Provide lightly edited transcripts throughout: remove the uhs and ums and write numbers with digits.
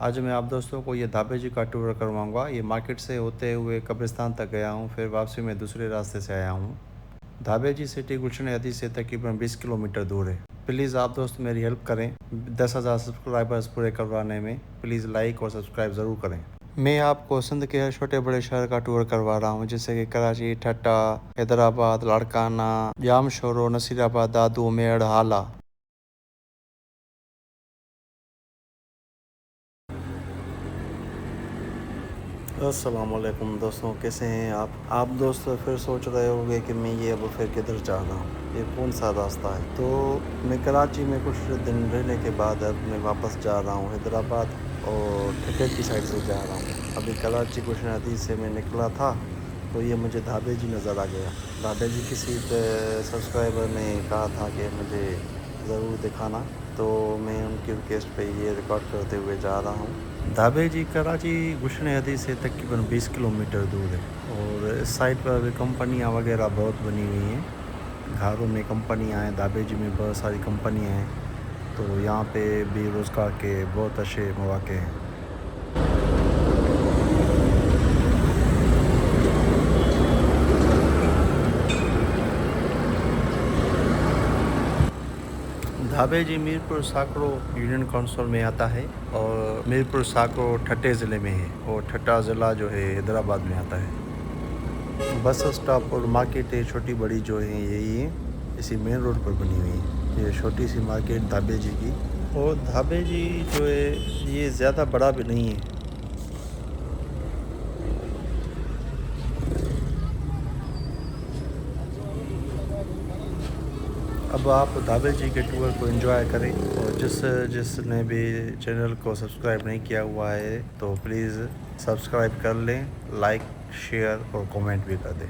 आज मैं आप दोस्तों को ये ढाबे जी का टूर करवाऊंगा। ये मार्केट से होते हुए कब्रिस्तान तक गया हूँ, फिर वापसी में दूसरे रास्ते से आया हूँ। ढाबे जी सिटी गुलशन हदीस से तकरीबन 20 किलोमीटर दूर है। प्लीज़ आप दोस्त मेरी हेल्प करें 10,000 सब्सक्राइबर्स पूरे करवाने में। प्लीज़ लाइक और सब्सक्राइब ज़रूर करें। मैं आपको सिंध के हर छोटे बड़े शहर का टूर करवा रहा हूँ, जैसे कि कराची, ठट्टा, हैदराबाद, लाड़काना, जामशोरो, नसीराबाद, दादू, मेड़, हाला। अस्सलाम वालेकुम दोस्तों, कैसे हैं आप दोस्त फिर सोच रहे होंगे कि मैं ये अब फिर किधर जा रहा हूँ, ये कौन सा रास्ता है। तो मैं कराची में कुछ दिन रहने के बाद अब मैं वापस जा रहा हूँ हैदराबाद और ठट्टे की साइड से जा रहा हूँ। अभी कराची कुछ हदीस से मैं निकला था तो ये मुझे ढाबे जी नज़र आ गया। ढाबे जी किसी सब्सक्राइबर ने कहा था कि मुझे ज़रूर दिखाना, तो मैं उनकी रिक्वेस्ट पे ये रिकॉर्ड करते हुए जा रहा हूँ। ढाबे जी कराची गुशन हदीस से तकरीबन 20 किलोमीटर दूर है और इस साइड पर भी कंपनियां वगैरह बहुत बनी हुई हैं। घरों में कंपनियां हैं, ढाबे जी में बहुत सारी कंपनियां हैं, तो यहाँ पे भी रोज़गार के बहुत अच्छे मौके हैं। ढाबे जी मीरपुर साकड़ो यूनियन काउंसिल में आता है और मीरपुर साकड़ो ठट्टे ज़िले में है और ठट्टा ज़िला जो है हैदराबाद में आता है। बस स्टॉप और मार्केटें छोटी बड़ी जो हैं यही हैं, इसी मेन रोड पर बनी हुई हैं। ये छोटी सी मार्केट ढाबे जी की, और ढाबे जी जो है ये ज़्यादा बड़ा भी नहीं है। अब आप ढाबे जी के टूर को एंजॉय करें, और जिसने भी चैनल को सब्सक्राइब नहीं किया हुआ है तो प्लीज़ सब्सक्राइब कर लें, लाइक, शेयर और कमेंट भी कर दें।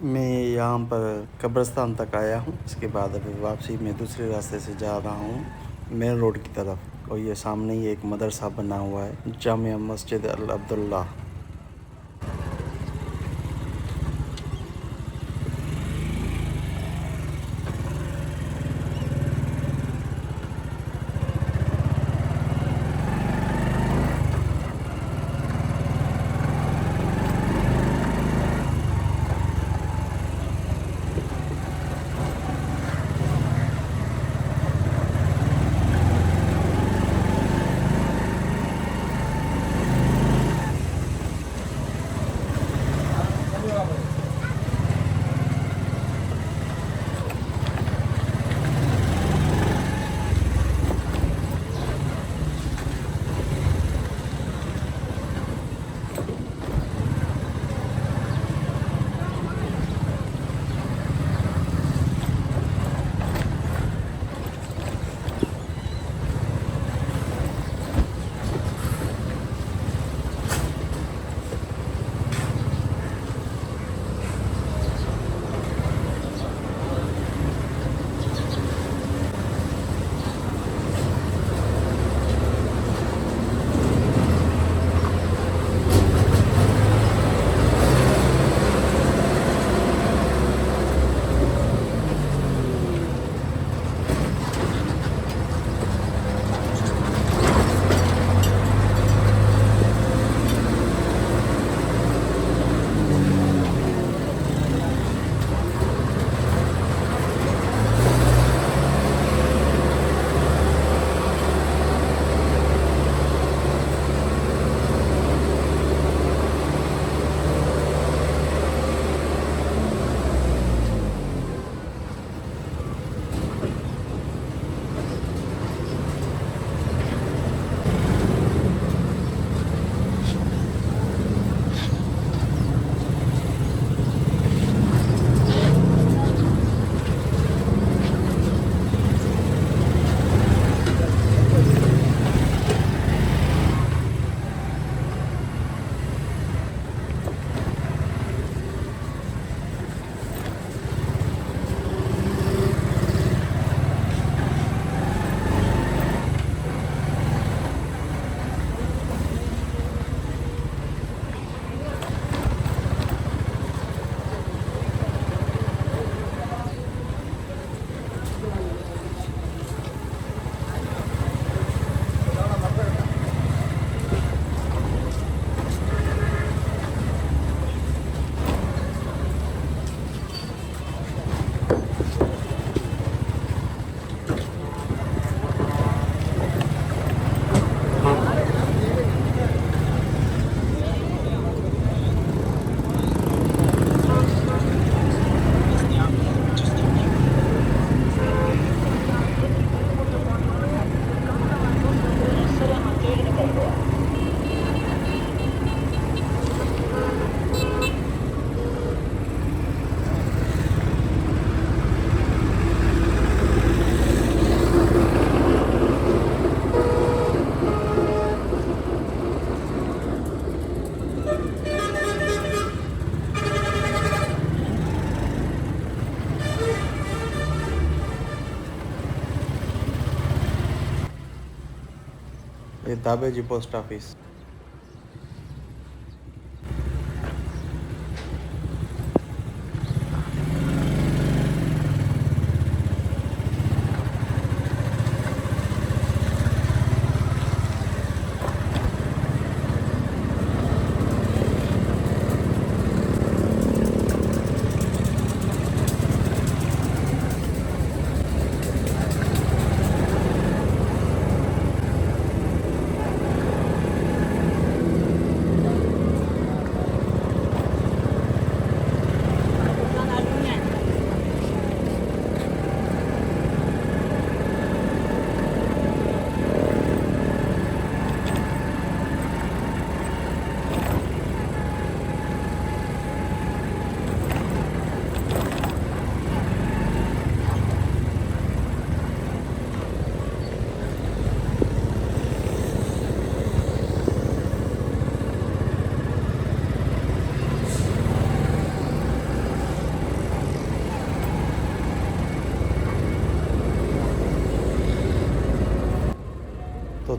मैं यहाँ पर कब्रिस्तान तक आया हूँ। इसके बाद अभी वापसी में दूसरे रास्ते से जा रहा हूँ मेन रोड की तरफ। और ये सामने ही एक मदरसा बना हुआ है, जामिया मस्जिद अल अब्दुल्ला। ये दाबेजी पोस्ट ऑफिस।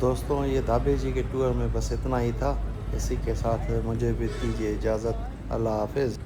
दोस्तों ये ढाबे जी के टूर में बस इतना ही था। इसी के साथ मुझे भी दीजिए इजाज़त। अल्लाह हाफ़िज़।